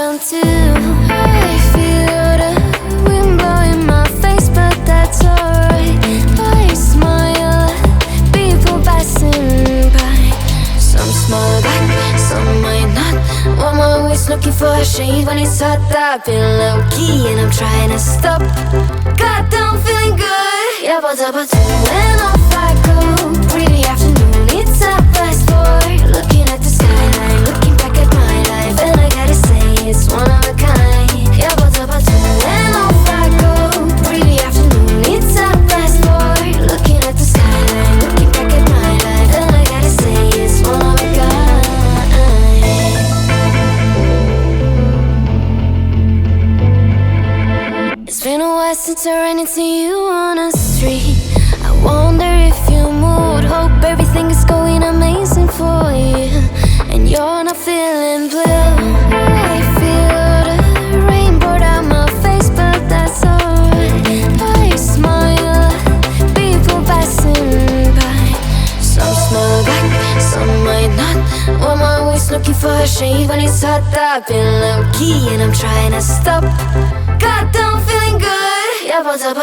down too. I feel the wind blowing my face, but that's alright. I smile at people passing by. Some smile back, some might not. I'm always looking for a shade when it's hot. I've been low-key and I'm trying to stop. Goddamn, feeling good. Yeah, but when off I go. Pretty afternoon, it's a fast boy. Looking at the skyline, looking back at my life, and I gotta say it's one of a kind. Yeah, but when off I go. Pretty afternoon, it's a fast boy. Looking at the skyline, looking back at my life, and I gotta say it's one of a kind. It's been a while since I ran into you on the street. I wonder if you moved. Hope everything is going amazing for you, and you're not feeling blue. I feel the rain pour down my face, but that's alright. I smile at people passing by. Some smile back, some might not. I'm always looking for a shade when it's hot. I've been low-key and I'm trying to stop. Goddamn, feeling good. Yeah, but when